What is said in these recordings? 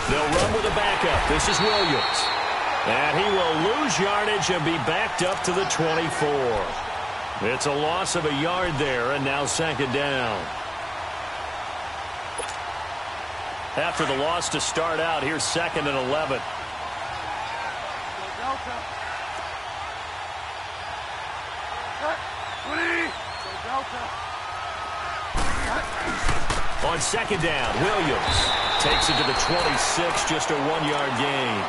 They'll run with a backup. This is Williams. And he will lose yardage and be backed up to the 24. It's a loss of a yard there, and now second down. After the loss to start out, here's 2nd and 11. On second down, Williams takes it to the 26, just a 1-yard gain.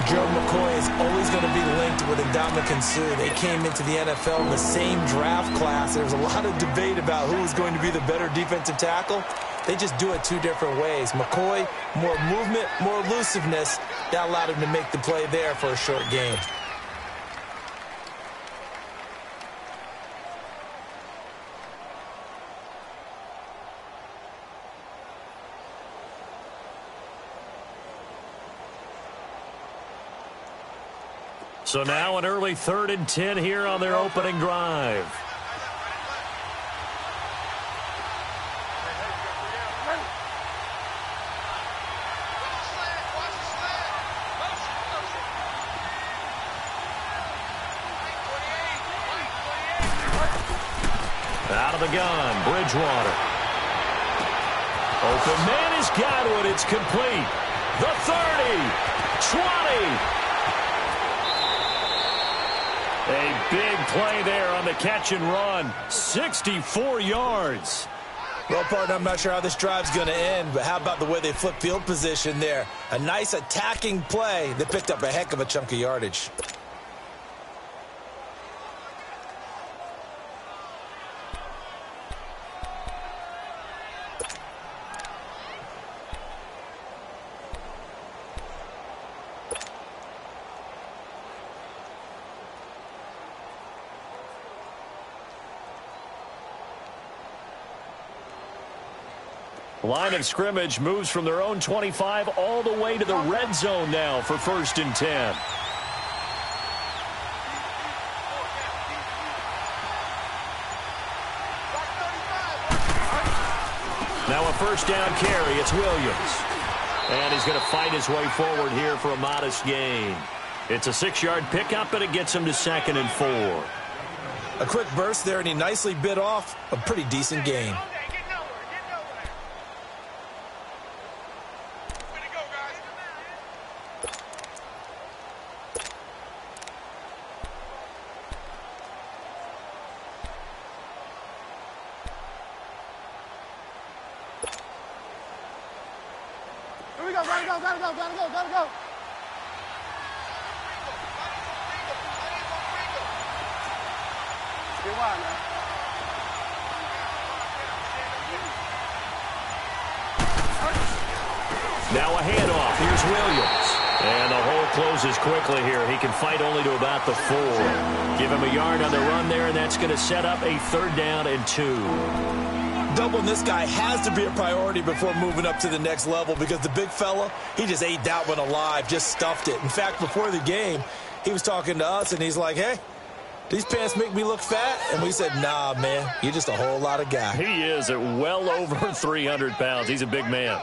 Joe McCoy is always going to be linked with Ndamukong Suh. They came into the NFL in the same draft class. There's a lot of debate about who is going to be the better defensive tackle. They just do it 2 different ways. McCoy, more movement, more elusiveness. That allowed him to make the play there for a short gain. So now an early 3rd and 10 here on their opening drive. Out of the gun, Bridgewater. Open man has got one. It's complete. The 30, 20. A big play there on the catch and run. 64 yards. Well, partner, I'm not sure how this drive's going to end, but how about the way they flip field position there? A nice attacking play. They picked up a heck of a chunk of yardage. Line of scrimmage moves from their own 25 all the way to the red zone now for 1st and 10. Now a 1st down carry. It's Williams. And he's going to fight his way forward here for a modest gain. It's a 6-yard pickup, and it gets him to 2nd and 4. A quick burst there, and he nicely bit off a pretty decent gain. Gotta go. Get wide, man. Now a handoff. Here's Williams. And the hole closes quickly here. He can fight only to about the 4. Give him a yard on the run there, and that's going to set up a 3rd down and 2. Doubling this guy has to be a priority before moving up to the next level, because the big fella, he just ate that one alive, just stuffed it. In fact, before the game, he was talking to us, and he's like, hey, these pants make me look fat? And we said, nah, man, you're just a whole lot of guy. He is at well over 300 pounds. He's a big man.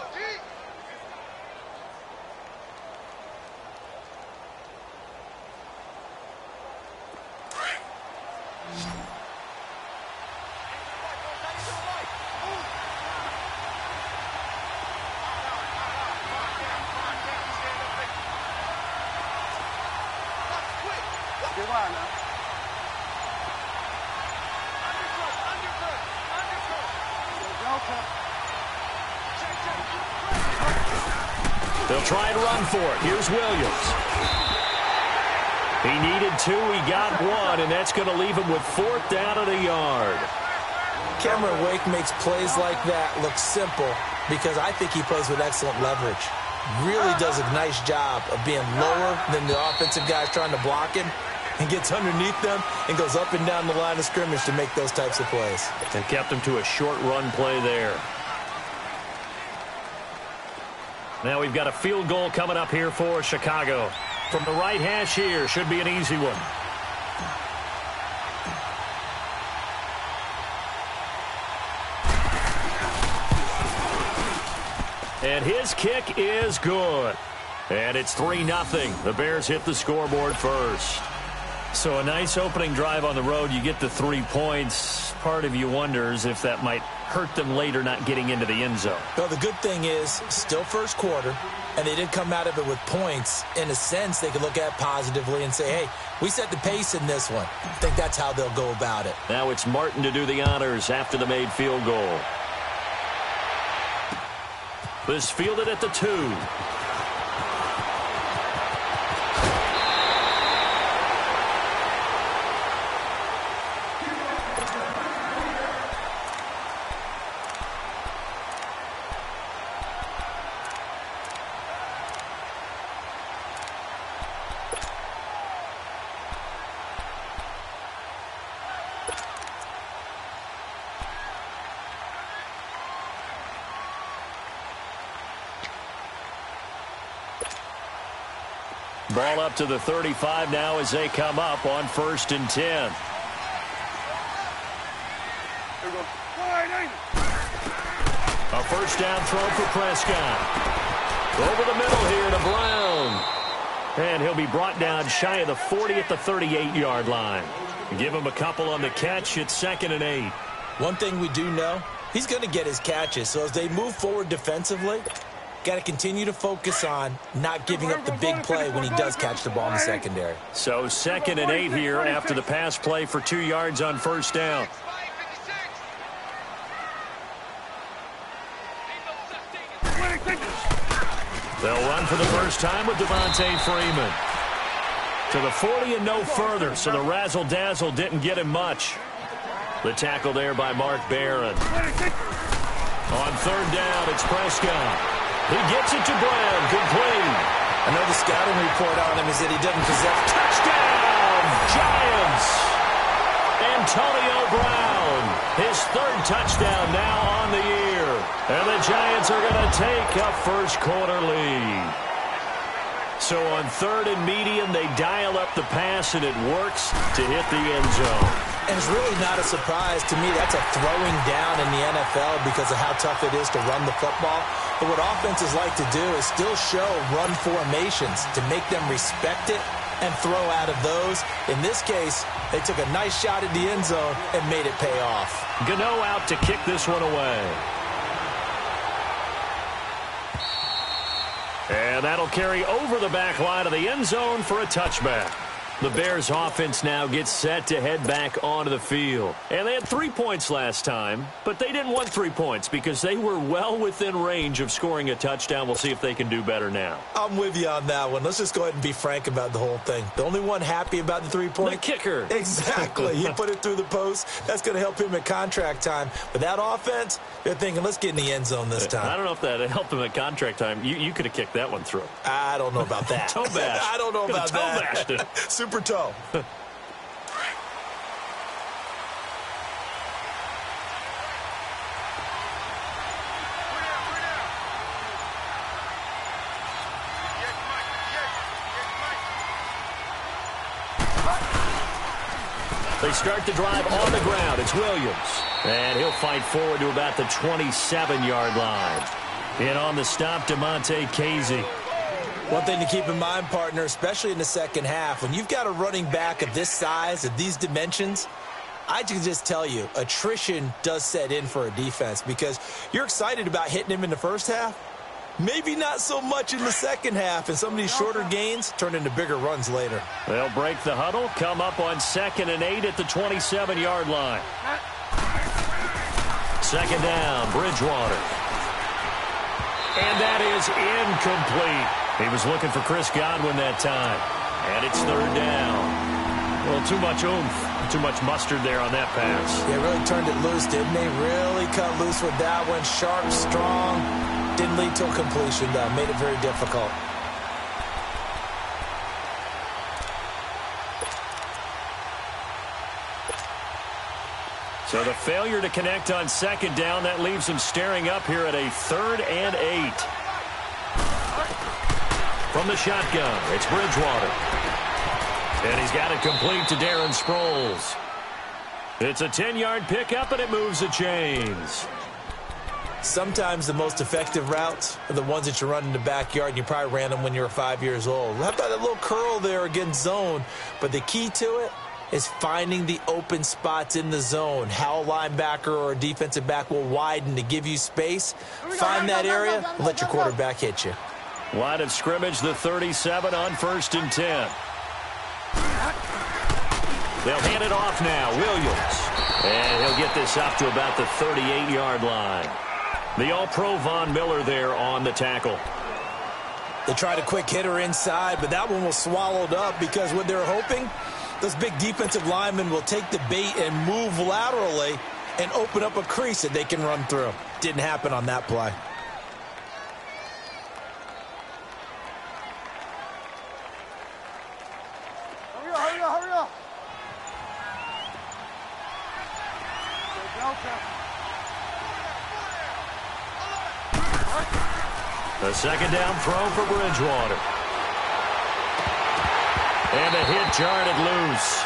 They'll try and run for it. Here's Williams. He needed 2. He got 1, and that's going to leave him with 4th down and a yard. Cameron Wake makes plays like that look simple because I think he plays with excellent leverage. Really does a nice job of being lower than the offensive guys trying to block him, and gets underneath them and goes up and down the line of scrimmage to make those types of plays. And kept him to a short run play there. Now we've got a field goal coming up here for Chicago. From the right hash here, should be an easy one. And his kick is good. And it's 3-0. The Bears hit the scoreboard first. So a nice opening drive on the road. You get the 3 points. Part of you wonders if that might hurt them later not getting into the end zone. Well, the good thing is, still first quarter, and they did come out of it with points. In a sense, they could look at positively and say, hey, we set the pace in this one. I think that's how they'll go about it. Now it's Martin to do the honors after the made field goal. This fielded at the 2. Ball up to the 35 now as they come up on 1st and 10. A first down throw for Prescott. Over the middle here to Brown. And he'll be brought down shy of the 40 at the 38-yard line. Give him a couple on the catch. It's 2nd and 8. One thing we do know, he's going to get his catches. So as they move forward defensively, got to continue to focus on not giving up the big play when he does catch the ball in the secondary. So 2nd and 8 here after the pass play for 2 yards on first down. They'll run for the first time with Devontae Freeman. To the 40 and no further, so the razzle-dazzle didn't get him much. The tackle there by Mark Barron. On 3rd down, it's Prescott. He gets it to Brown, complete. I know the scouting report on him is that he doesn't possess. Touchdown, Giants! Antonio Brown, his 3rd touchdown now on the year. And the Giants are going to take a first quarter lead. So on 3rd and medium, they dial up the pass, and it works to hit the end zone. And it's really not a surprise to me. That's a throwing down in the NFL because of how tough it is to run the football. But what offenses like to do is still show run formations to make them respect it and throw out of those. In this case, they took a nice shot at the end zone and made it pay off. Gano out to kick this one away. And that'll carry over the back line of the end zone for a touchback. The Bears offense now gets set to head back onto the field. And they had 3 points last time, but they didn't want 3 points because they were well within range of scoring a touchdown. We'll see if they can do better now. I'm with you on that one. Let's just go ahead and be frank about the whole thing. The only one happy about the 3-point? The kicker. Exactly. He put it through the post. That's going to help him at contract time. But that offense, they're thinking, let's get in the end zone this time. I don't know if that helped him at contract time. You could have kicked that one through. I don't know about that. Toe bash. I don't know about that. Toe bashed it. Super toe. They start the drive on the ground. It's Williams. And he'll fight forward to about the 27-yard line. And on the stop, DeMonte Casey. One thing to keep in mind, partner, especially in the second half, when you've got a running back of this size, of these dimensions, I can just tell you, attrition does set in for a defense because you're excited about hitting him in the first half. Maybe not so much in the second half, and some of these shorter gains turn into bigger runs later. They'll break the huddle, come up on 2nd and 8 at the 27-yard line. 2nd down, Bridgewater. And that is incomplete. He was looking for Chris Godwin that time. And it's 3rd down. Well, too much oomph, too much mustard there on that pass. They really turned it loose, didn't they? Really cut loose with that one. Sharp, strong. Didn't lead to a completion, though. Made it very difficult. So the failure to connect on 2nd down, that leaves him staring up here at a 3rd and 8. From the shotgun, it's Bridgewater. And he's got it complete to Darren Sproles. It's a 10-yard pickup, and it moves the chains. Sometimes the most effective routes are the ones that you run in the backyard, and you probably ran them when you were 5 years old. How about that little curl there against zone? But the key to it is finding the open spots in the zone. How a linebacker or a defensive back will widen to give you space. Find that area and let your quarterback hit you. Line of scrimmage, the 37 on 1st and 10. They'll hand it off now. Williams. And he'll get this up to about the 38-yard line. The All-Pro Von Miller there on the tackle. They tried a quick hitter inside, but that one was swallowed up because what they're hoping, those big defensive linemen will take the bait and move laterally and open up a crease that they can run through. Didn't happen on that play. Hurry up. The second down throw for Bridgewater. And the hit jarred it loose.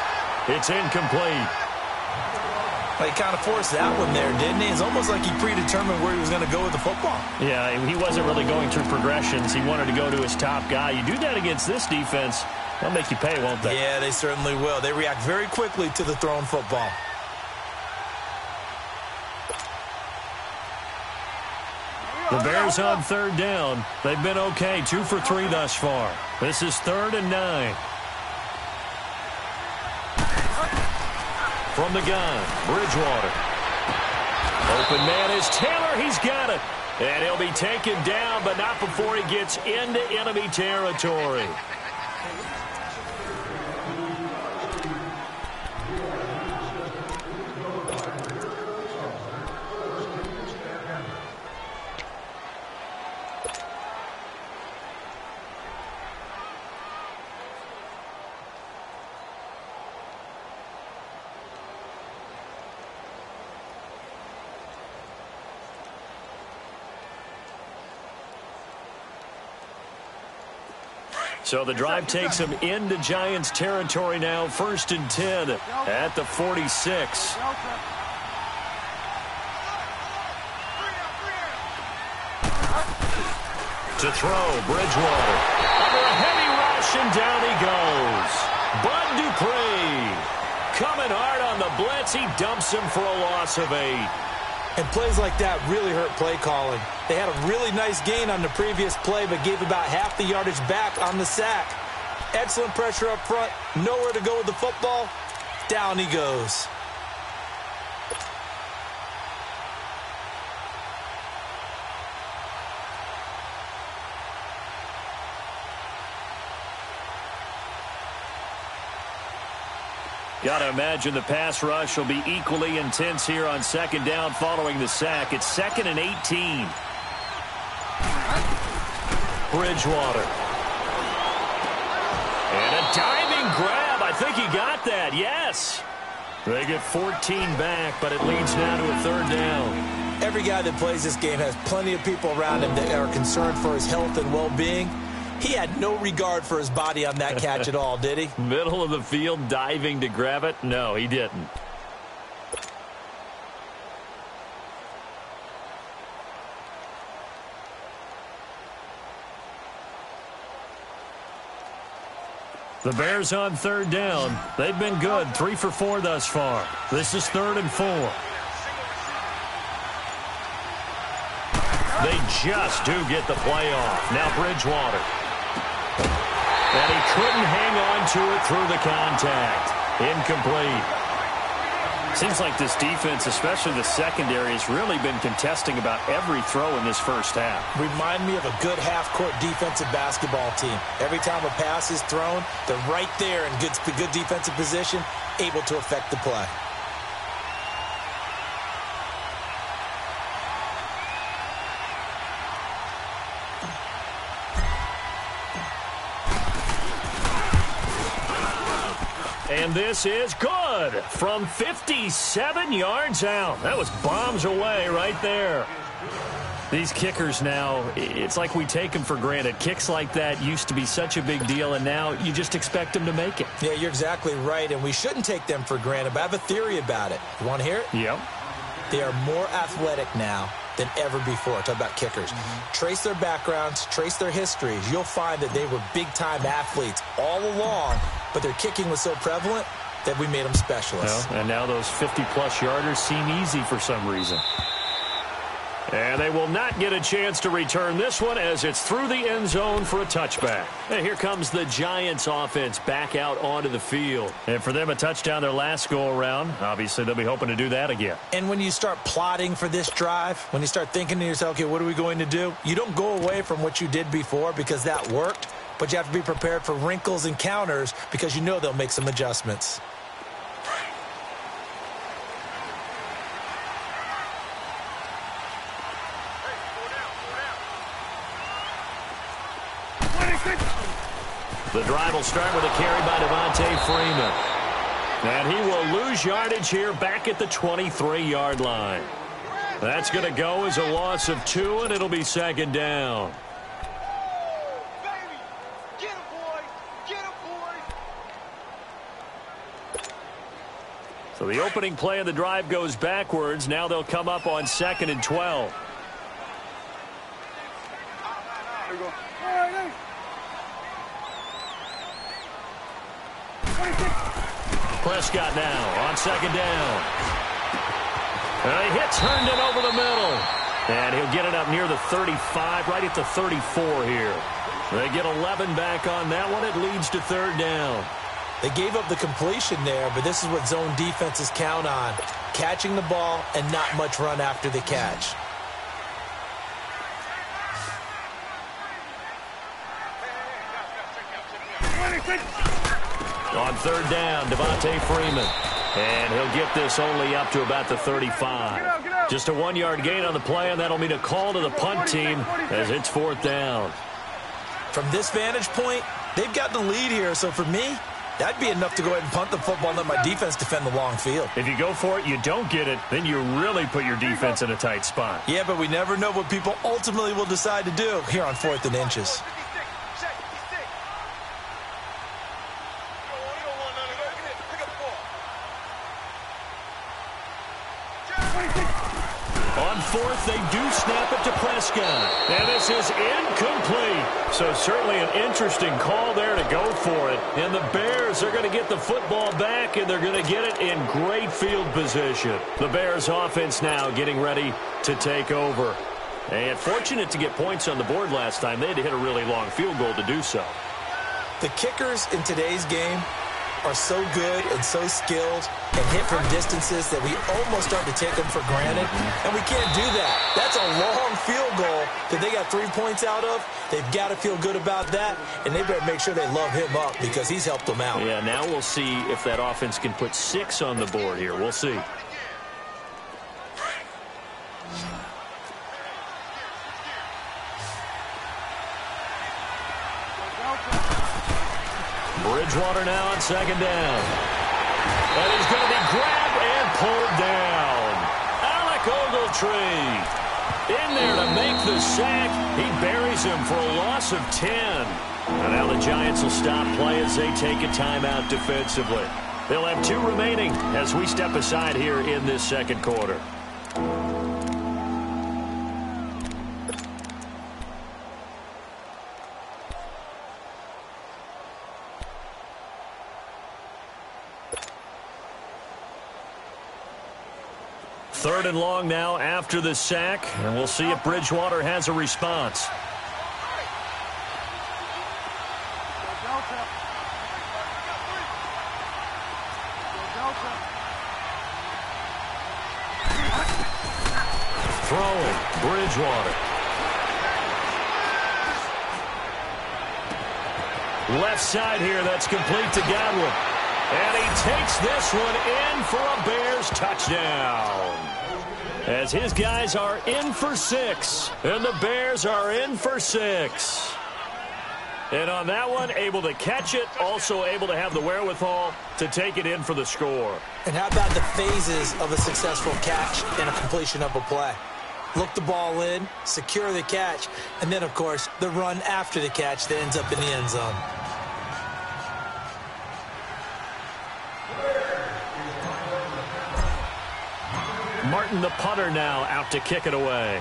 It's incomplete. Well, he kind of forced that one there, didn't he? It's almost like he predetermined where he was going to go with the football. Yeah, he wasn't really going through progressions. He wanted to go to his top guy. You do that against this defense, they'll make you pay, won't they? Yeah, they certainly will. They react very quickly to the thrown football. The Bears on 3rd down. They've been okay, 2 for 3 thus far. This is 3rd and 9. From the gun, Bridgewater. Open man is Taylor. He's got it. And he'll be taken down, but not before he gets into enemy territory. So the drive takes him into Giants territory now. 1st and 10 at the 46. To throw, Bridgewater. Under a heavy rush, and down he goes. Bud Dupree coming hard on the blitz. He dumps him for a loss of 8. And plays like that really hurt play calling. They had a really nice gain on the previous play, but gave about half the yardage back on the sack. Excellent pressure up front. Nowhere to go with the football. Down he goes. Got to imagine the pass rush will be equally intense here on 2nd down following the sack. It's 2nd and 18. Bridgewater. And a diving grab. I think he got that. Yes. They get 14 back, but it leads now to a 3rd down. Every guy that plays this game has plenty of people around him that are concerned for his health and well-being. He had no regard for his body on that catch at all, did he? Middle of the field, diving to grab it? No, he didn't. The Bears on 3rd down. They've been good, 3 for 4 thus far. This is 3rd and 4. They just do get the play off. Now Bridgewater. And he couldn't hang on to it through the contact. Incomplete. Seems like this defense, especially the secondary, has really been contesting about every throw in this first half. Remind me of a good half-court defensive basketball team. Every time a pass is thrown, they're right there in good defensive position, able to affect the play. And this is good from 57 yards out. That was bombs away right there. These kickers now, it's like we take them for granted. Kicks like that used to be such a big deal, and now you just expect them to make it. Yeah, you're exactly right, and we shouldn't take them for granted, but I have a theory about it. You want to hear it? Yep. They are more athletic now than ever before. Talk about kickers. Trace their backgrounds, trace their histories. You'll find that they were big-time athletes all along, but their kicking was so prevalent that we made them specialists. Well, and now those 50-plus yarders seem easy for some reason. And they will not get a chance to return this one as it's through the end zone for a touchback. And here comes the Giants offense back out onto the field. And for them, a touchdown their last go-around. Obviously, they'll be hoping to do that again. And when you start plotting for this drive, when you start thinking to yourself, okay, what are we going to do? You don't go away from what you did before because that worked, but you have to be prepared for wrinkles and counters because you know they'll make some adjustments. The drive will start with a carry by Devontae Freeman. And he will lose yardage here back at the 23-yard line. That's going to go as a loss of 2, and it'll be second down. So the opening play of the drive goes backwards. Now they'll come up on 2nd and 12. Prescott now on 2nd down. He hits Herndon over the middle. And he'll get it up near the 35, right at the 34 here. They get 11 back on that one. It leads to 3rd down. They gave up the completion there, but this is what zone defenses count on. Catching the ball and not much run after the catch. On 3rd down, Devontae Freeman. And he'll get this only up to about the 35. Just a 1-yard gain on the play, and that'll mean a call to the punt team as it's 4th down. From this vantage point, they've got the lead here, so for me, that'd be enough to go ahead and punt the football and let my defense defend the long field. If you go for it, you don't get it, then you really put your defense in a tight spot. Yeah, but we never know what people ultimately will decide to do here on 4th and inches. On 4th, they do snap it to Prescott. And this is incomplete. So certainly an interesting call there to go for it. And the Bears are going to get the football back, and they're going to get it in great field position. The Bears offense now getting ready to take over. And fortunate to get points on the board last time. They had to hit a really long field goal to do so. The kickers in today's game are so good and so skilled and hit from distances that we almost start to take them for granted, and we can't do that. That's a long field goal that they got 3 points out of. They've got to feel good about that, and they better make sure they love him up because he's helped them out. Yeah, now we'll see if that offense can put 6 on the board here. We'll see. Bridgewater now on 2nd down. And he's going to be grabbed and pulled down. Alec Ogletree in there to make the sack. He buries him for a loss of 10. And now the Giants will stop play as they take a timeout defensively. They'll have 2 remaining as we step aside here in this 2nd quarter. Third and long now after the sack, and we'll see if Bridgewater has a response. Throwing, Bridgewater. Left side here, that's complete to Godwin. And he takes this one in for a Bears touchdown. As his guys are in for 6. And the Bears are in for 6. And on that one, able to catch it, also able to have the wherewithal to take it in for the score. And how about the phases of a successful catch and a completion of a play? Look the ball in, secure the catch, and then, of course, the run after the catch that ends up in the end zone. Martin Martin, the punter, now out to kick it away.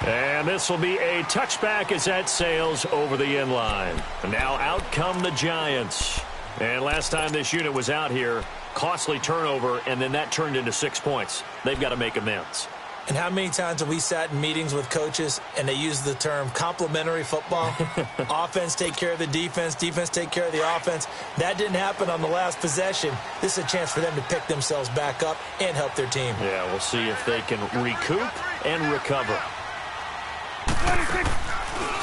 And this will be a touchback as that sails over the end line. Now out come the Giants. And last time this unit was out here, costly turnover, and then that turned into 6 points. They've got to make amends. And how many times have we sat in meetings with coaches and they use the term complementary football? Offense take care of the defense, defense take care of the offense. That didn't happen on the last possession. This is a chance for them to pick themselves back up and help their team. Yeah, we'll see if they can recoup and recover.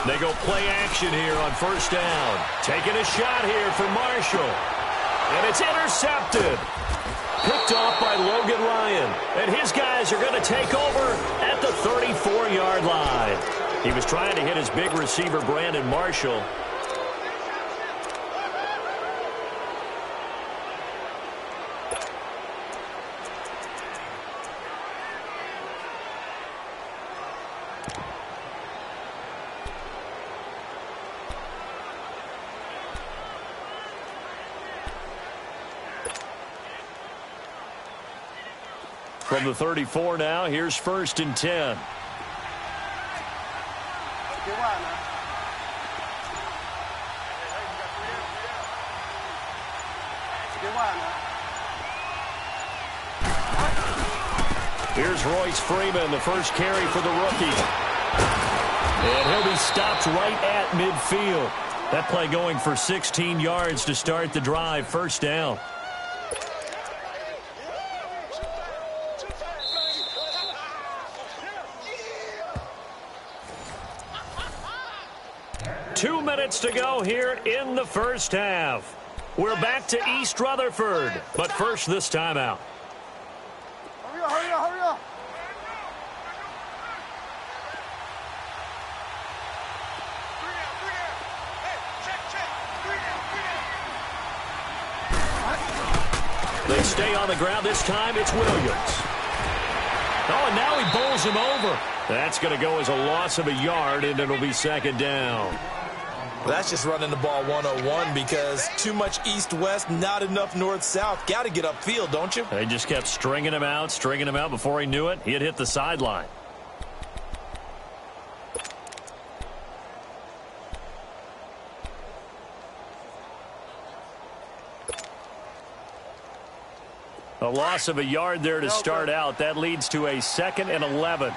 They go play action here on first down. Taking a shot here for Marshall. And it's intercepted. Picked off by Logan Ryan. And his guys are going to take over at the 34-yard line. He was trying to hit his big receiver, Brandon Marshall. From the 34 now, here's 1st and 10. Here's Royce Freeman, the first carry for the rookie. And he'll be stopped right at midfield. That play going for 16 yards to start the drive, first down. Two minutes to go here in the first half. We're back to East Rutherford, but first this timeout. Hurry up, hurry up, hurry up. They stay on the ground. This time it's Williams. Oh, and now he bowls him over. That's going to go as a loss of a yard, and it'll be second down. That's just running the ball 101 because too much east-west, not enough north-south. Got to get upfield, don't you? They just kept stringing him out before he knew it. He had hit the sideline. A loss of a yard there to start out. That leads to a 2nd and 11.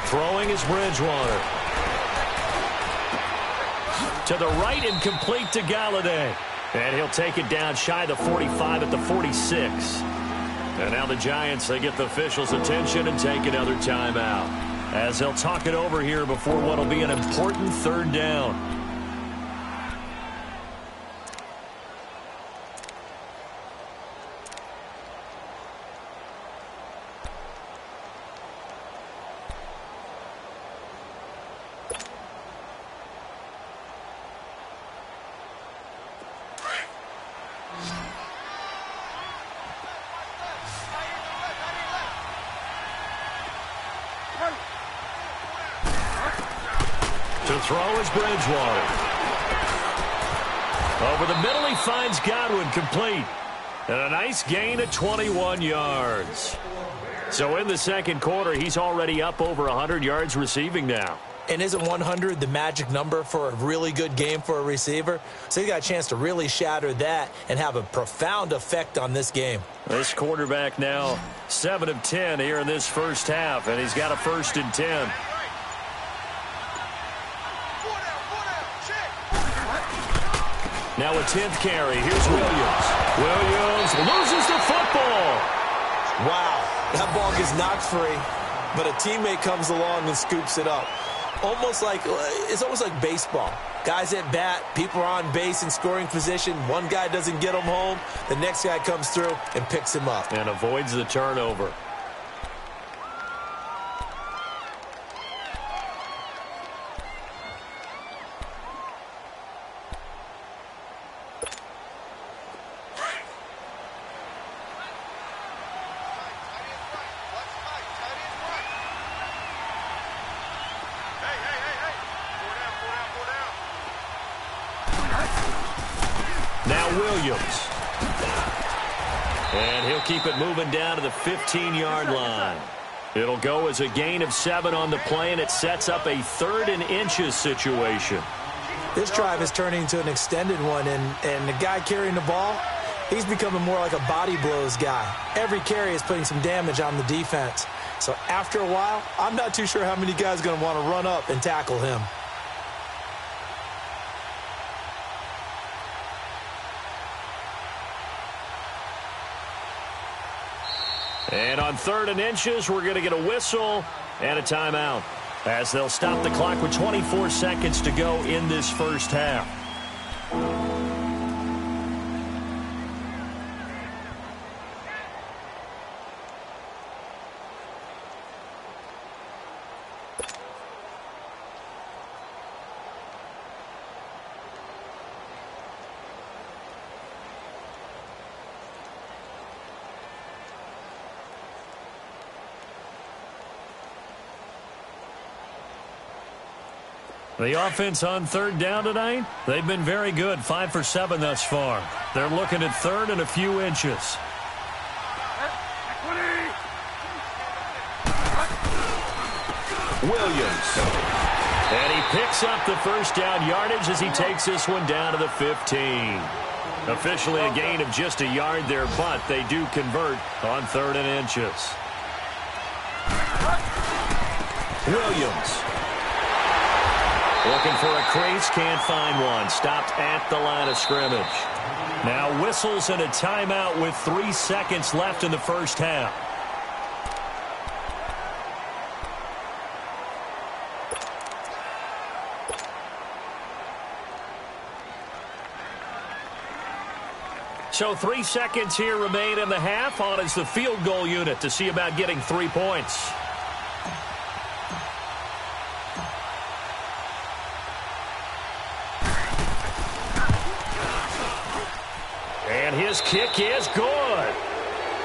Throwing is Bridgewater. To the right and complete to Galladay. And he'll take it down shy of the 45 at the 46. And now the Giants, they get the officials' attention and take another timeout, as they'll talk it over here before what will be an important third down. To throw is Bridgewater. Over the middle, he finds Godwin, complete. And a nice gain of 21 yards. So in the second quarter, he's already up over 100 yards receiving now. And isn't 100 the magic number for a really good game for a receiver? So he got a chance to really shatter that and have a profound effect on this game. This quarterback now 7 of 10 here in this first half, and he's got a 1st and 10. Now a 10th carry. Here's Williams. Williams loses the football. Wow, that ball gets knocked free, but a teammate comes along and scoops it up. It's almost like baseball. Guys at bat, people are on base in scoring position. One guy doesn't get him home. The next guy comes through and picks him up. And avoids the turnover. Williams. And he'll keep it moving down to the 15-yard line. It'll go as a gain of 7 on the play, and it sets up a 3rd and inches situation. This drive is turning into an extended one, and the guy carrying the ball, he's becoming more like a body blows guy. Every carry is putting some damage on the defense. So after a while, I'm not too sure how many guys are going to want to run up and tackle him. And on 3rd and inches, we're going to get a whistle and a timeout, as they'll stop the clock with 24 seconds to go in this first half. The offense on 3rd down tonight, they've been very good, 5 for 7 thus far. They're looking at 3rd and a few inches. Williams. And he picks up the first down yardage as he takes this one down to the 15. Officially a gain of just a yard there, but they do convert on 3rd and inches. Williams. Looking for a crease, can't find one. Stopped at the line of scrimmage. Now whistles and a timeout with 3 seconds left in the first half. So 3 seconds here remain in the half. On is the field goal unit to see about getting 3 points. And his kick is good.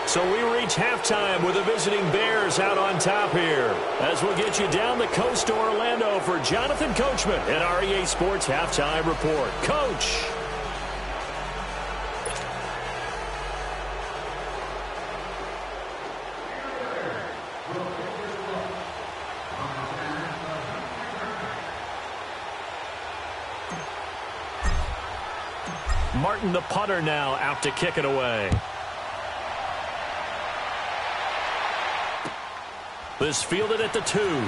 So we reach halftime with the visiting Bears out on top here. As we'll get you down the coast to Orlando for Jonathan Coachman at our EA Sports Halftime Report. Coach. Martin, the punter, now out to kick it away. This fielded at the 2. And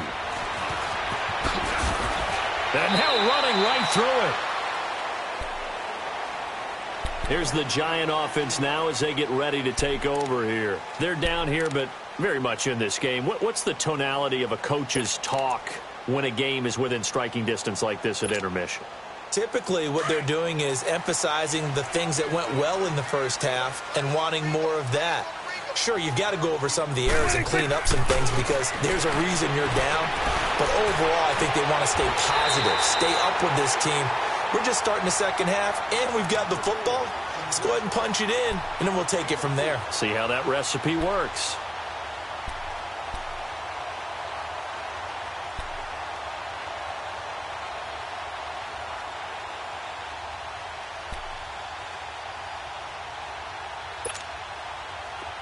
now running right through it. Here's the Giant offense now as they get ready to take over here. They're down here, but very much in this game. What's the tonality of a coach's talk when a game is within striking distance like this at intermission? Typically, what they're doing is emphasizing the things that went well in the first half and wanting more of that. Sure, you've got to go over some of the errors and clean up some things because there's a reason you're down. But overall, I think they want to stay positive, stay up with this team. We're just starting the second half, and we've got the football. Let's go ahead and punch it in, and then we'll take it from there. See how that recipe works.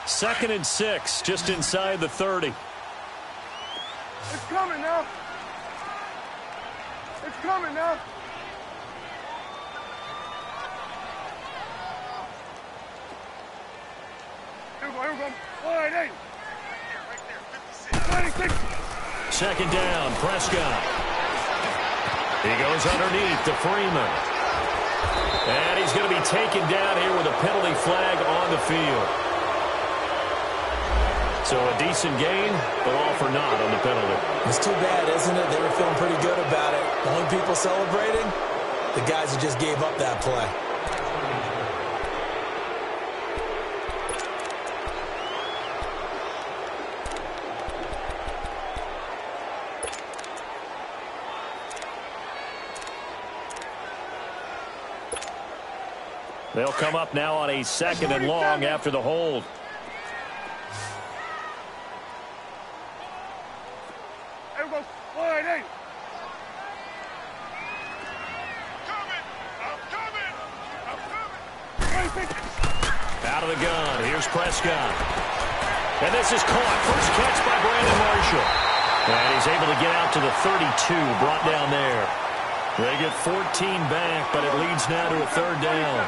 Second and 6, just inside the 30. It's coming now. It's coming now. Here we go, here we go. 188. Right there, 56. Second down, Prescott. He goes underneath to Freeman. And he's going to be taken down here with a penalty flag on the field. So a decent gain, but all for naught on the penalty. It's too bad, isn't it? They were feeling pretty good about it. The only people celebrating, the guys who just gave up that play. They'll come up now on a second and long after the hold. Out of the gun, here's Prescott. And this is caught. First catch by Brandon Marshall. And he's able to get out to the 32, brought down there. They get 14 back, but it leads now to a third down.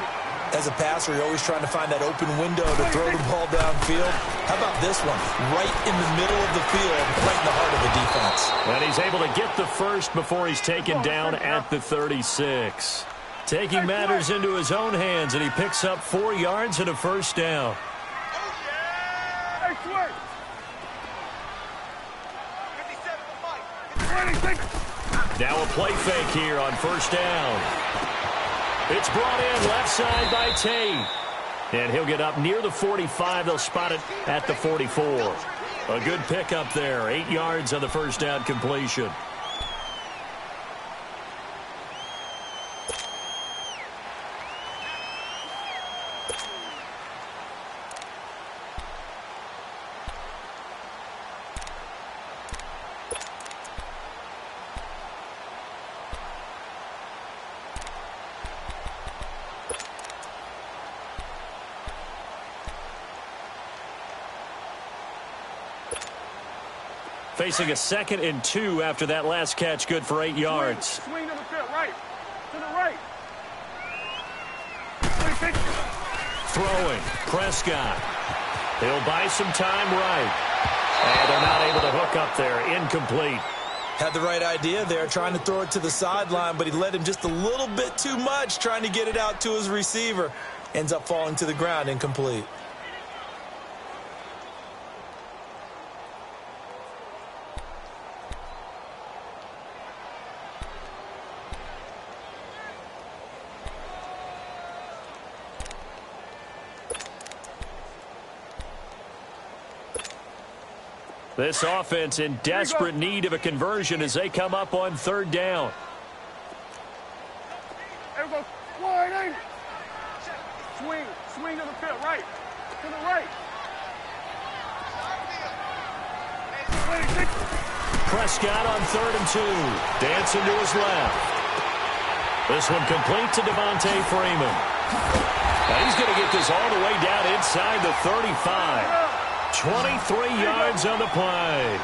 As a passer, you're always trying to find that open window to throw the ball downfield. How about this one? Right in the middle of the field, right in the heart of the defense. And he's able to get the first before he's taken down at the 36. Taking matters into his own hands, and he picks up 4 yards and a first down. Now a play fake here on first down. It's brought in left side by Tate. And he'll get up near the 45. They'll spot it at the 44. A good pickup there. 8 yards on the first down completion. Facing a 2nd and 2 after that last catch, good for 8 yards. Swing to the field, right. To the right. Throwing, Prescott. He'll buy some time right. And they're not able to hook up there. Incomplete. Had the right idea there, trying to throw it to the sideline, but he led him just a little bit too much, trying to get it out to his receiver. Ends up falling to the ground, incomplete. This offense in desperate need of a conversion as they come up on third down. There we go. Wide angle. Swing. Swing to the field. Right. To the right. Prescott on 3rd and 2. Dancing to his left. This one complete to Devontae Freeman. Now he's going to get this all the way down inside the 35. 23 yards on the play.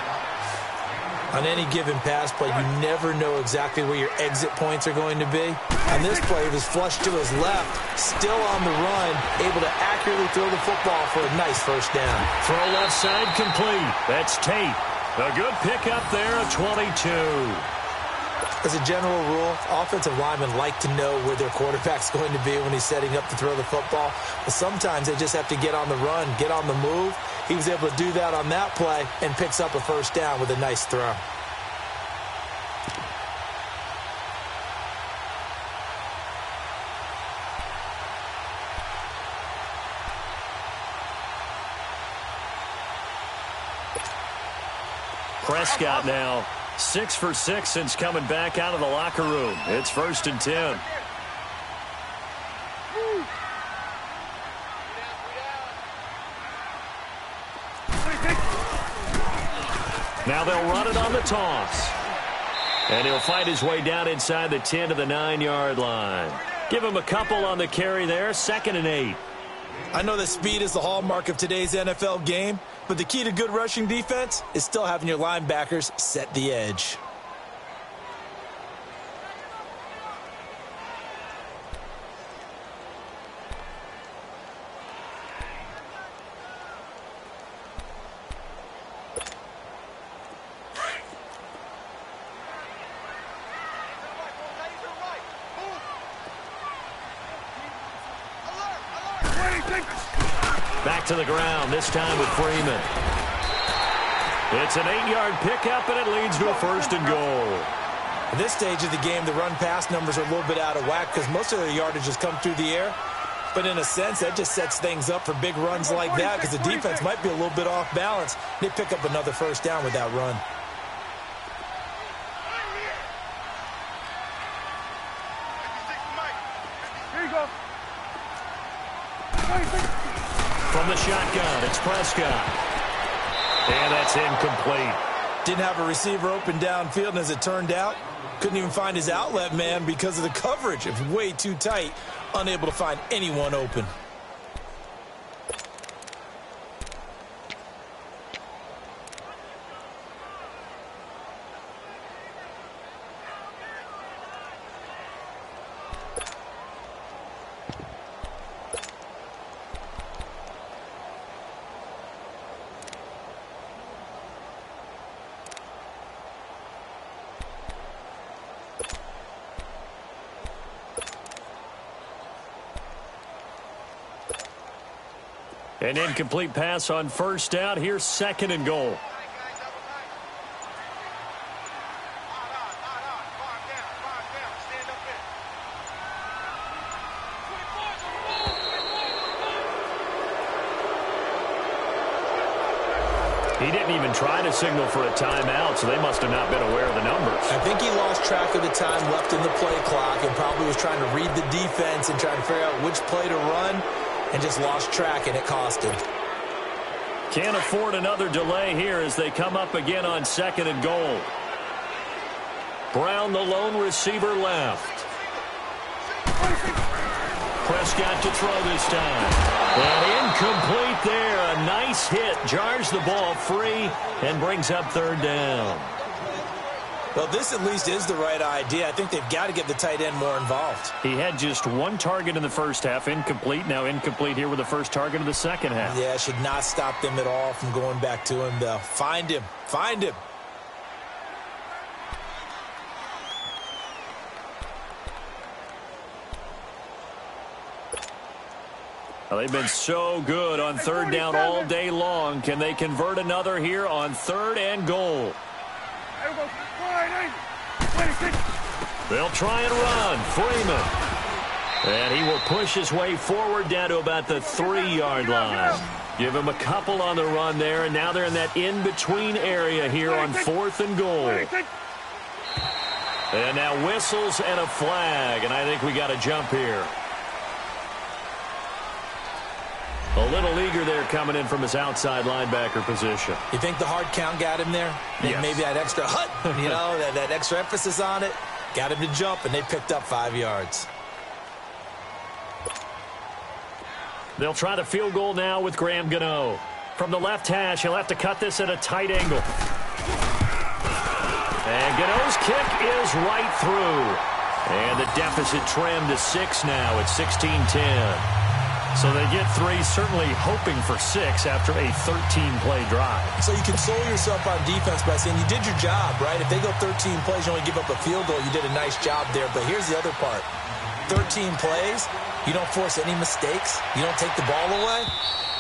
On any given pass play, you never know exactly where your exit points are going to be. On this play, it was flushed to his left, still on the run, able to accurately throw the football for a nice first down. Throw left side complete. That's Tate. A good pickup there, a 22. As a general rule, offensive linemen like to know where their quarterback's going to be when he's setting up to throw the football. But sometimes they just have to get on the run, get on the move. He was able to do that on that play and picks up a first down with a nice throw. Prescott now 6 for 6 since coming back out of the locker room. It's 1st and 10. Now they'll run it on the toss. And he'll find his way down inside the 10 to the 9-yard line. Give him a couple on the carry there. 2nd and 8. I know that speed is the hallmark of today's NFL game, but the key to good rushing defense is still having your linebackers set the edge. Back to the ground, this time with Freeman. It's an 8-yard pickup, and it leads to a 1st and goal. At this stage of the game, the run-pass numbers are a little bit out of whack because most of their yardage has come through the air. But in a sense, that just sets things up for big runs like that because the defense might be a little bit off balance. They pick up another first down with that run. Here you go. From the shotgun, it's Prescott. And that's incomplete. Didn't have a receiver open downfield, and as it turned out, couldn't even find his outlet man because of the coverage. It was way too tight, unable to find anyone open. An incomplete pass on first down. Here's second and goal. He didn't even try to signal for a timeout, so they must have not been aware of the numbers. I think he lost track of the time left in the play clock and probably was trying to read the defense and trying to figure out which play to run and just lost track, and it cost him. Can't afford another delay here as they come up again on second and goal. Brown, the lone receiver, left. Prescott to throw this time. And incomplete there. A nice hit. Jars the ball free and brings up third down. Well, this at least is the right idea. I think they've got to get the tight end more involved. He had just one target in the first half. Incomplete. Now incomplete here with the first target of the second half. Yeah, should not stop them at all from going back to him, though. Find him. Find him. Well, they've been so good on third down all day long. Can they convert another here on third and goal? They'll try and run. Freeman. And he will push his way forward down to about the 3-yard line. Give him a couple on the run there, and now they're in that in-between area here on fourth and goal. And now whistles and a flag, and I think we got a jump here. A little eager there coming in from his outside linebacker position. You think the hard count got him there? Yes. Maybe that extra hut, you know, that extra emphasis on it. Got him to jump, and they picked up 5 yards. They'll try the field goal now with Graham Gano. From the left hash, he'll have to cut this at a tight angle. And Gano's kick is right through. And the deficit trimmed to 6 now at 16-10. So they get 3, certainly hoping for 6 after a 13-play drive. So you console yourself on defense by saying you did your job, right? If they go 13 plays, you only give up a field goal, you did a nice job there. But here's the other part. 13 plays, you don't force any mistakes, you don't take the ball away.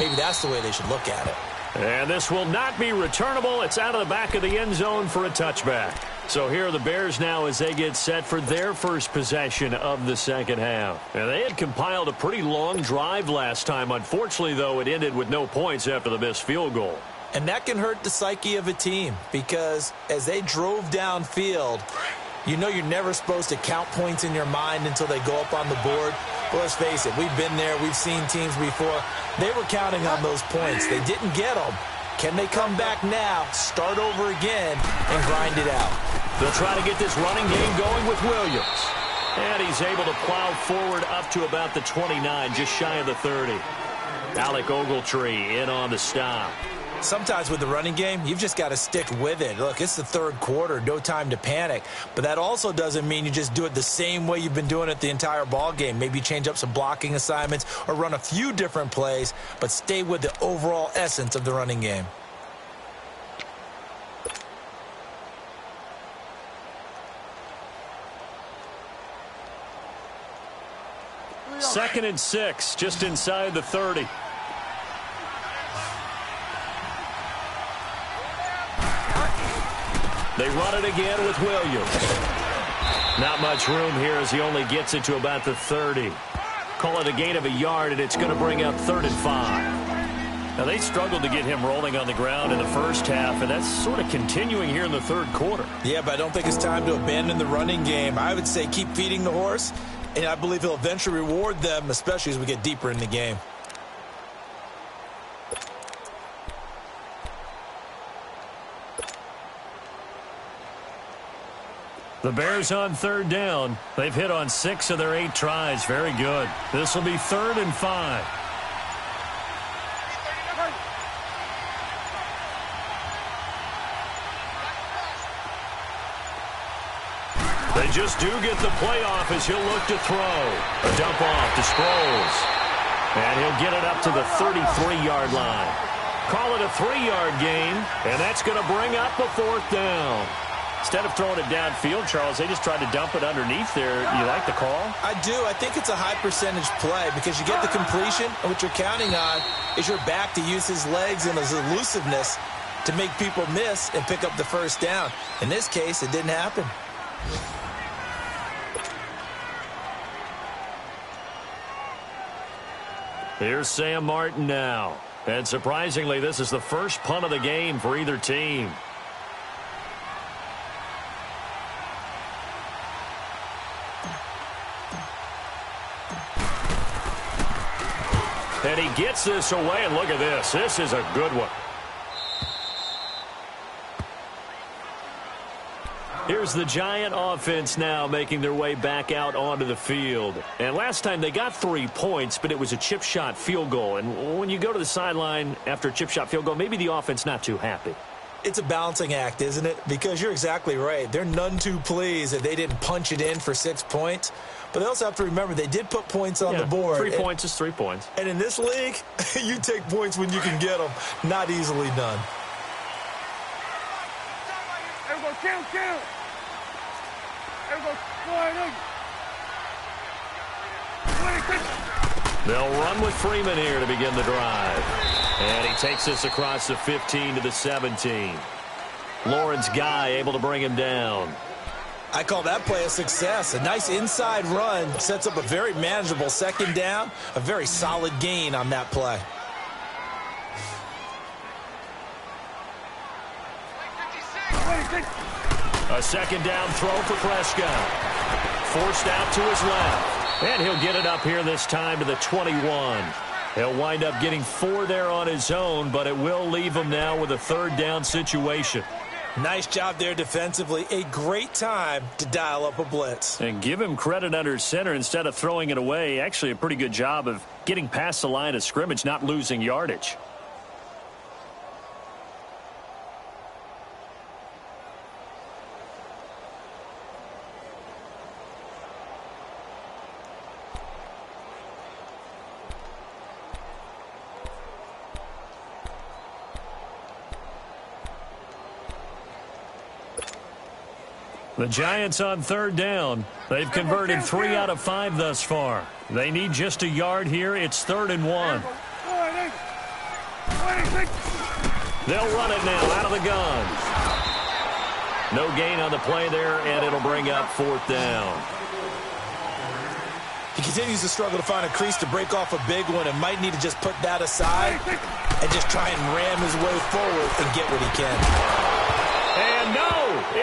Maybe that's the way they should look at it. And this will not be returnable. It's out of the back of the end zone for a touchback. So here are the Bears now as they get set for their first possession of the second half. And they had compiled a pretty long drive last time. Unfortunately, though, it ended with no points after the missed field goal. And that can hurt the psyche of a team because as they drove downfield, you know you're never supposed to count points in your mind until they go up on the board. But let's face it, we've been there. We've seen teams before. They were counting on those points. They didn't get them. Can they come back now, start over again, and grind it out? They'll try to get this running game going with Williams. And he's able to plow forward up to about the 29, just shy of the 30. Alec Ogletree in on the stop. Sometimes with the running game, you've just got to stick with it. Look, it's the third quarter, no time to panic. But that also doesn't mean you just do it the same way you've been doing it the entire ball game. Maybe change up some blocking assignments or run a few different plays, but stay with the overall essence of the running game. Second and 6, just inside the 30. They run it again with Williams. Not much room here as he only gets it to about the 30. Call it a gain of a yard, and it's going to bring up 3rd and 5. Now, they struggled to get him rolling on the ground in the first half, and that's sort of continuing here in the third quarter. Yeah, but I don't think it's time to abandon the running game. I would say keep feeding the horse, and I believe he'll eventually reward them, especially as we get deeper in the game. The Bears on 3rd down. They've hit on 6 of their 8 tries. Very good. This will be 3rd and 5. They just do get the playoff as he'll look to throw. A dump off to Sproles. And he'll get it up to the 33-yard line. Call it a 3-yard gain, and that's going to bring up the 4th down. Instead of throwing it downfield, Charles, they just tried to dump it underneath there. You like the call? I do. I think it's a high percentage play because you get the completion, and what you're counting on is your back to use his legs and his elusiveness to make people miss and pick up the first down. In this case, it didn't happen. Here's Sam Martin now. And surprisingly, this is the first punt of the game for either team. And he gets this away, and look at this. This is a good one. Here's the Giant offense now making their way back out onto the field. And last time they got 3 points, but it was a chip shot field goal. And when you go to the sideline after a chip shot field goal, maybe the offense not too happy. It's a balancing act, isn't it? Because you're exactly right. They're none too pleased that they didn't punch it in for 6 points. But they also have to remember they did put points on the board. 3 points is 3 points. And in this league, you take points when you can get them. Not easily done. There we go, kill. There we go, slide in. They'll run with Freeman here to begin the drive. And he takes this across the 15 to the 17. Lawrence Guy able to bring him down. I call that play a success. A nice inside run sets up a very manageable second down. A very solid gain on that play. A second down throw for Prescott. Forced out to his left. And he'll get it up here this time to the 21. He'll wind up getting 4 there on his own, but it will leave him now with a third down situation. Nice job there defensively. A great time to dial up a blitz. And give him credit under center instead of throwing it away. Actually a pretty good job of getting past the line of scrimmage, not losing yardage. The Giants on third down. They've converted 3 out of 5 thus far. They need just a yard here. It's 3rd and 1. They'll run it now out of the gun. No gain on the play there, and it'll bring up 4th down. He continues to struggle to find a crease to break off a big one and might need to just put that aside and just try and ram his way forward and get what he can. And no,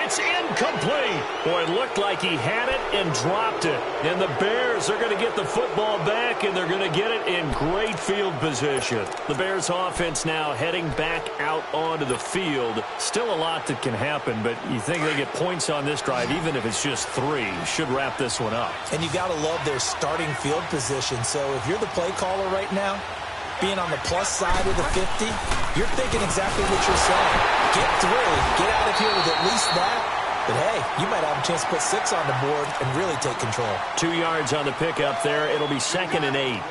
it's incomplete. Boy, it looked like he had it and dropped it. And the Bears are going to get the football back, and they're going to get it in great field position. The Bears offense now heading back out onto the field. Still a lot that can happen, but you think they get points on this drive, even if it's just 3. Should wrap this one up. And you got to love their starting field position. So if you're the play caller right now, being on the plus side of the 50, you're thinking exactly what you're saying. Get 3, get out of here with at least that. But hey, you might have a chance to put 6 on the board and really take control. 2 yards on the pickup there. It'll be 2nd and 8.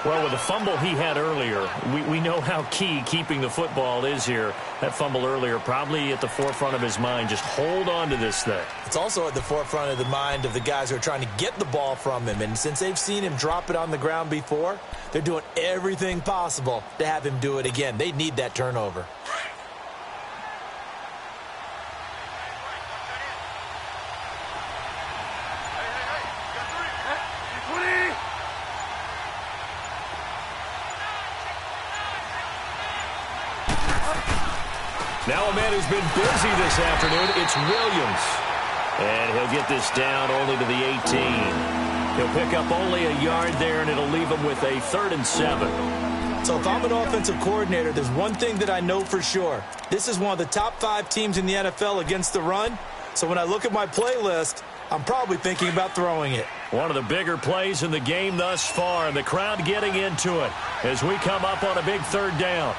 Well, with the fumble he had earlier, we know how key keeping the football is here. That fumble earlier probably at the forefront of his mind. Just hold on to this thing. It's also at the forefront of the mind of the guys who are trying to get the ball from him. And since they've seen him drop it on the ground before, they're doing everything possible to have him do it again. They need that turnover. Now a man who's been busy this afternoon, it's Williams. And he'll get this down only to the 18. He'll pick up only a yard there, and it'll leave him with a 3rd and 7. So if I'm an offensive coordinator, there's one thing that I know for sure. This is one of the top 5 teams in the NFL against the run. So when I look at my playlist, I'm probably thinking about throwing it. One of the bigger plays in the game thus far, and the crowd getting into it as we come up on a big 3rd down.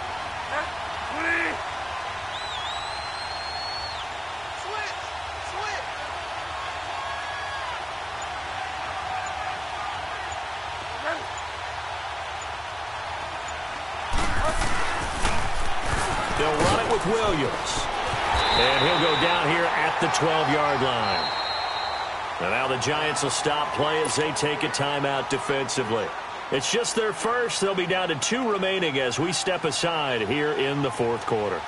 They'll run it with Williams. And he'll go down here at at the 12-yard line. And now the Giants will stop play as they take a timeout defensively. It's just their first. They'll be down to 2 remaining as we step aside here in the fourth quarter.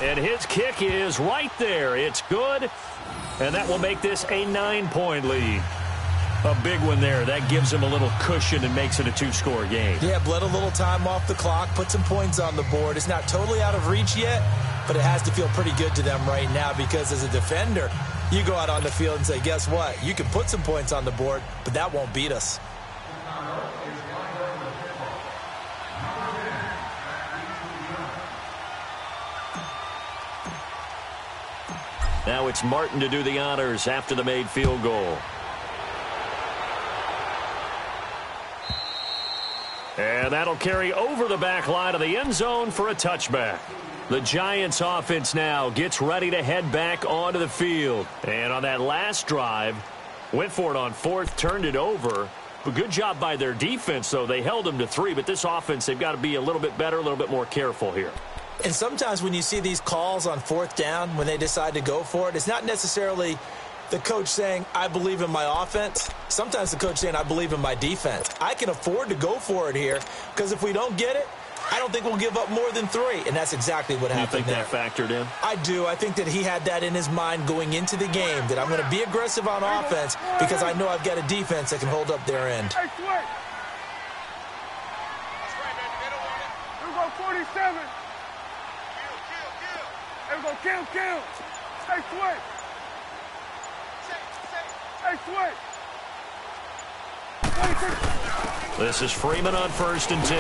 And his kick is right there. It's good, and that will make this a 9-point lead. A big one there. That gives him a little cushion and makes it a 2-score game. Yeah, bled a little time off the clock, put some points on the board. It's not totally out of reach yet, but it has to feel pretty good to them right now because as a defender, you go out on the field and say, guess what? You can put some points on the board, but that won't beat us. Now it's Martin to do the honors after the made field goal. And that'll carry over the back line of the end zone for a touchback. The Giants offense now gets ready to head back onto the field. And on that last drive, went for it on 4th, turned it over. A good job by their defense, though. They held them to 3, but this offense, they've got to be a little bit better, a little bit more careful here. And sometimes when you see these calls on 4th down, when they decide to go for it, it's not necessarily the coach saying, I believe in my offense. Sometimes the coach saying, I believe in my defense. I can afford to go for it here because if we don't get it, I don't think we'll give up more than 3. And that's exactly what happened there. You think that factored in? I do. I think that he had that in his mind going into the game, that I'm going to be aggressive on offense because I know I've got a defense that can hold up their end. Hey, switch. That's right, baby. They don't want it. Here we go, 47. Here we go, kill. Hey, switch. Hey, switch. This is Freeman on 1st and 10.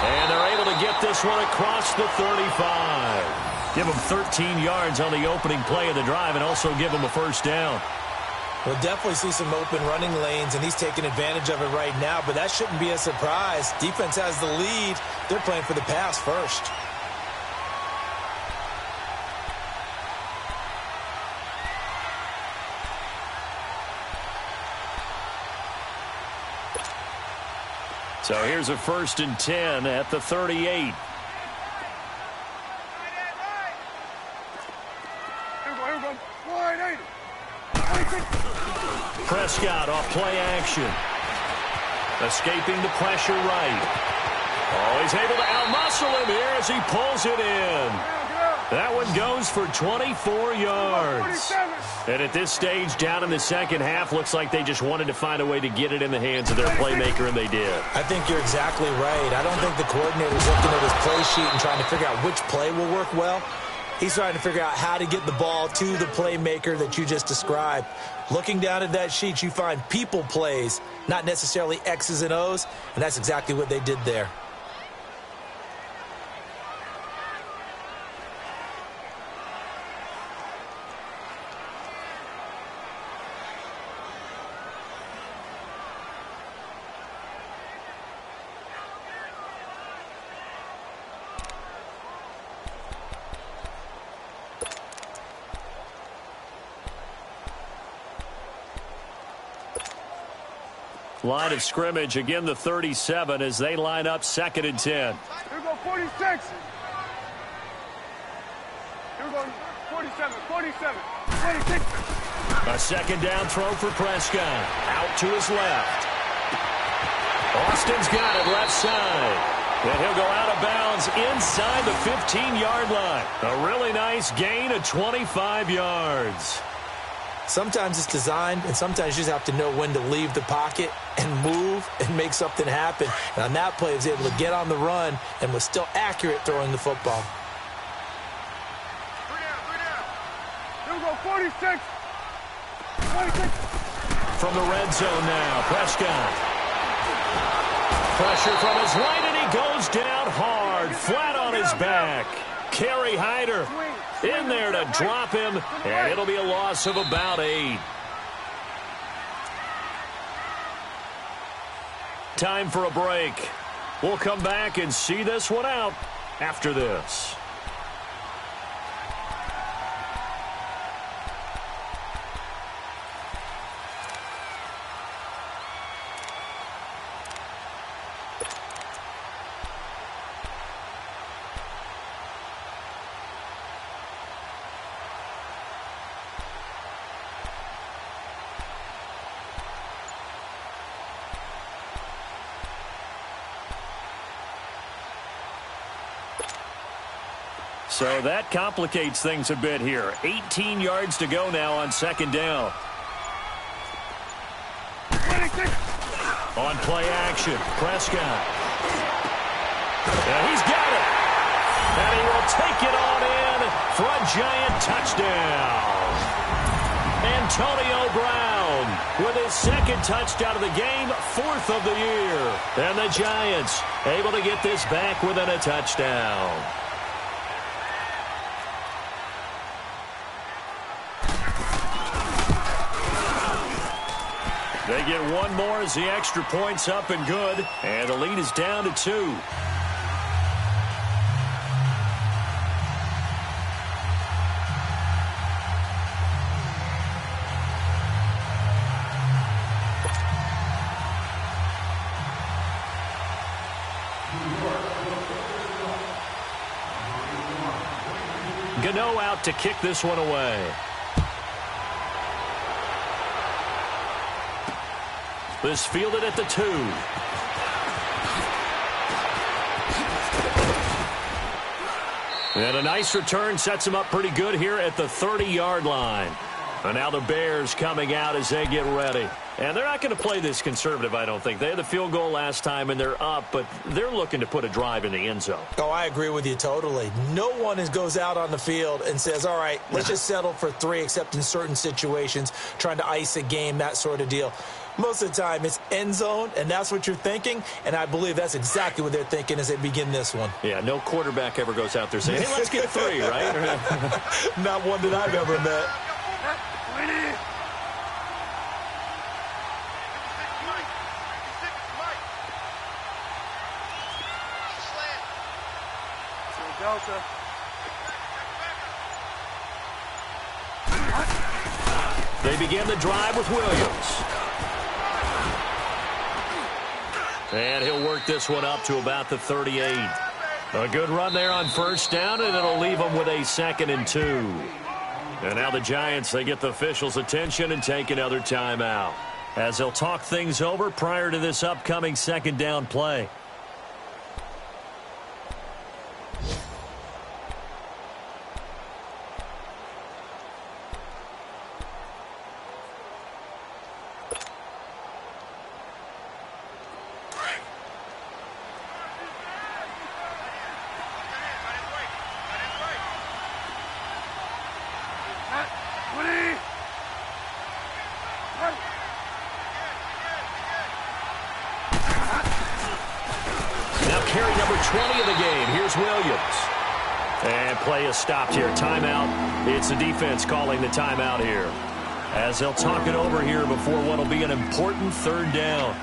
And they're able to get this one across the 35. Give them 13 yards on the opening play of the drive and also give them a first down. We'll definitely see some open running lanes, and he's taking advantage of it right now, but that shouldn't be a surprise. Defense has the lead. They're playing for the pass first. So here's a 1st and 10 at the 38. Here we go. Wide 80. Prescott off play action. Escaping the pressure right. Oh, he's able to outmuscle him here as he pulls it in. That one goes for 24 yards. And at this stage, down in the second half, looks like they just wanted to find a way to get it in the hands of their playmaker, and they did. I think you're exactly right. I don't think the coordinator's looking at his play sheet and trying to figure out which play will work well. He's trying to figure out how to get the ball to the playmaker that you just described. Looking down at that sheet, you find people plays, not necessarily X's and O's, and that's exactly what they did there. Line of scrimmage, again the 37 as they line up 2nd and 10. Here we go, 46. Here we go, 47, 46. A second down throw for Prescott. Out to his left. Austin's got it left side. And he'll go out of bounds inside the 15-yard line. A really nice gain of 25 yards. Sometimes it's designed, and sometimes you just have to know when to leave the pocket and move and make something happen. And on that play, he was able to get on the run and was still accurate throwing the football. 3 down. Here we go, 46. 26. From the red zone now, Prescott. Pressure from his right, and he goes down hard, flat on his back. Kerry Hyder in there to drop him, and it'll be a loss of about 8. Time for a break. We'll come back and see this one out after this. So that complicates things a bit here. 18 yards to go now on second down. On play action, Prescott. And he's got it. And he will take it on in for a giant touchdown. Antonio Brown with his second touchdown of the game, 4th of the year. And the Giants able to get this back within a touchdown. They get one more as the extra point's up and good, and the lead is down to 2. Gano out to kick this one away. This fielded at the 2. And a nice return sets him up pretty good here at the 30-yard line. And now the Bears coming out as they get ready. And they're not going to play this conservative, I don't think. They had the field goal last time, and they're up, but they're looking to put a drive in the end zone. Oh, I agree with you totally. No one goes out on the field and says, all right, let's just settle for 3, except in certain situations, trying to ice a game, that sort of deal. Most of the time, it's end zone, and that's what you're thinking, and I believe that's exactly what they're thinking as they begin this one. Yeah, no quarterback ever goes out there saying, hey, let's get 3, right? Not one that I've ever met. Delta. They begin the drive with Williams. And he'll work this one up to about the 38. A good run there on first down, and it'll leave them with a 2nd and 2. And now the Giants, they get the officials' attention and take another timeout as they'll talk things over prior to this upcoming second down play. Carry number 20 of the game. Here's Williams. And play is stopped here. Timeout. It's the defense calling the timeout here, as they'll talk it over here before what will be an important 3rd down.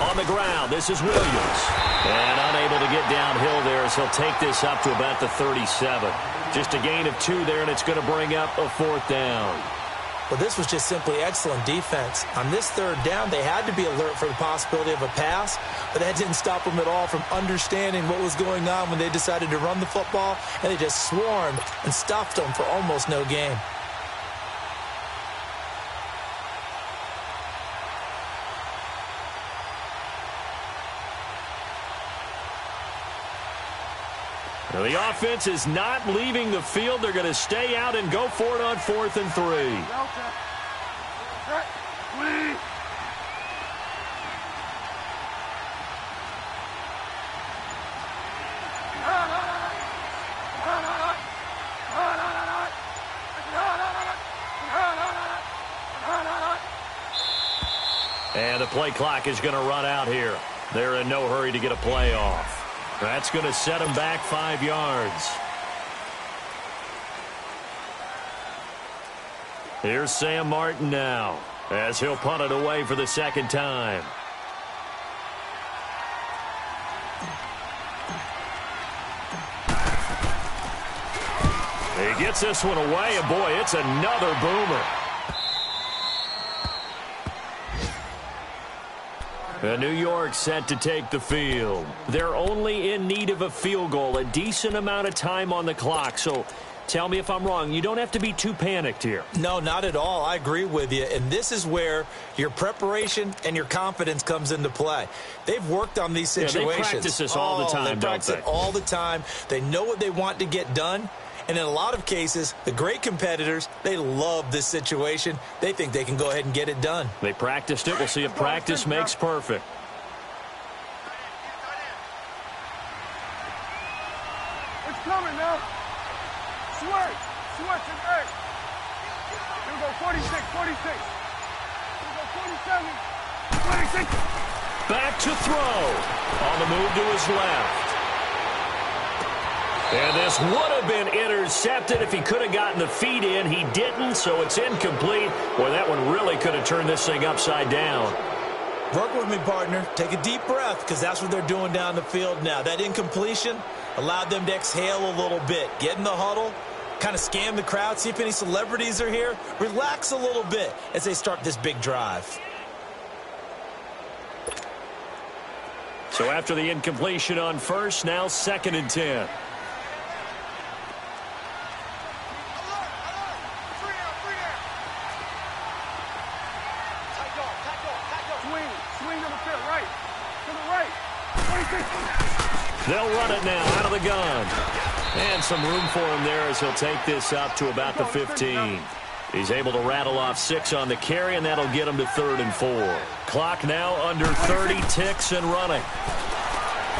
On the ground, this is Williams. And unable to get downhill there as he'll take this up to about the 37. Just a gain of 2 there, and it's going to bring up a 4th down. Well, this was just simply excellent defense. On this third down, they had to be alert for the possibility of a pass, but that didn't stop them at all from understanding what was going on when they decided to run the football, and they just swarmed and stuffed them for almost no gain. Now, the offense is not leaving the field. They're going to stay out and go for it on 4th and 3. And the play clock is going to run out here. They're in no hurry to get a play off. That's going to set him back 5 yards. Here's Sam Martin now, as he'll punt it away for the second time. He gets this one away, and boy, it's another boomer. New York set to take the field. They're only in need of a field goal, a decent amount of time on the clock. So tell me if I'm wrong. You don't have to be too panicked here. No, not at all. I agree with you. And this is where your preparation and your confidence comes into play. They've worked on these situations. They practice this all the time, they practice it all the time. They know what they want to get done. And in a lot of cases, the great competitors, they love this situation. They think they can go ahead and get it done. They practiced it. We'll see if practice makes perfect. It's coming now. Switch. Switch and eight. Here we go, 46, 46. Here we go, 47, 26. Back to throw. On the move to his left. And this would have been intercepted if he could have gotten the feet in. He didn't, so it's incomplete. Boy, that one really could have turned this thing upside down. Work with me, partner. Take a deep breath, because that's what they're doing down the field now. That incompletion allowed them to exhale a little bit. Get in the huddle, kind of scan the crowd, see if any celebrities are here. Relax a little bit as they start this big drive. So after the incompletion on first, now 2nd and 10. They'll run it now out of the gun. And some room for him there as he'll take this up to about the 15. He's able to rattle off 6 on the carry, and that'll get him to 3rd and 4. Clock now under 30 ticks and running.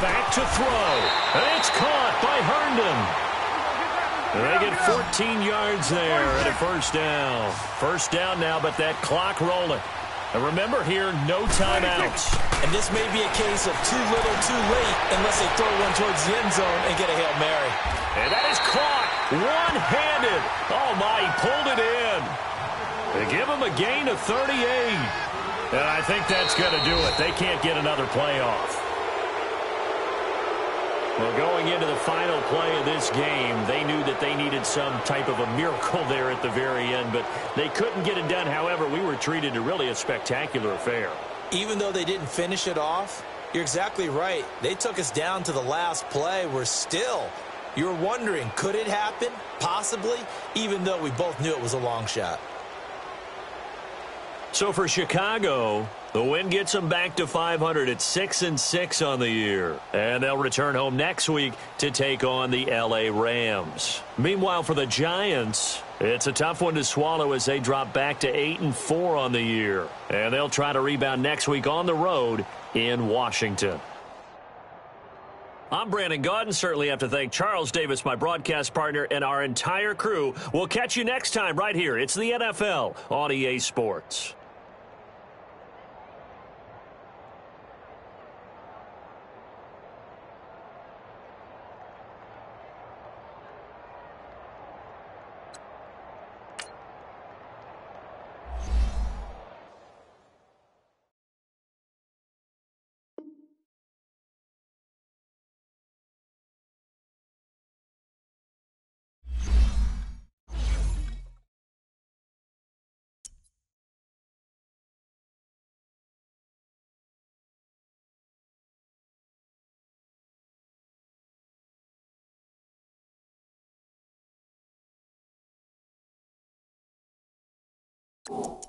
Back to throw. And it's caught by Herndon. And they get 14 yards there and a first down. First down now, but that clock rolling. And remember here, no timeouts. And this may be a case of too little, too late, unless they throw one towards the end zone and get a Hail Mary. And that is caught one-handed. Oh, my, he pulled it in. They give him a gain of 38. And I think that's going to do it. They can't get another play off. Well, going into the final play of this game, they knew that they needed some type of a miracle there at the very end, but they couldn't get it done. However, we were treated to really a spectacular affair. Even though they didn't finish it off, you're exactly right. They took us down to the last play. We're still, you're wondering, could it happen? Possibly, even though we both knew it was a long shot. So for Chicago, the win gets them back to 500 at 6-6 on the year. And they'll return home next week to take on the LA Rams. Meanwhile, for the Giants, it's a tough one to swallow as they drop back to 8-4 on the year. And they'll try to rebound next week on the road in Washington. I'm Brandon Gaudin. Certainly have to thank Charles Davis, my broadcast partner, and our entire crew. We'll catch you next time right here. It's the NFL on EA Sports. Go.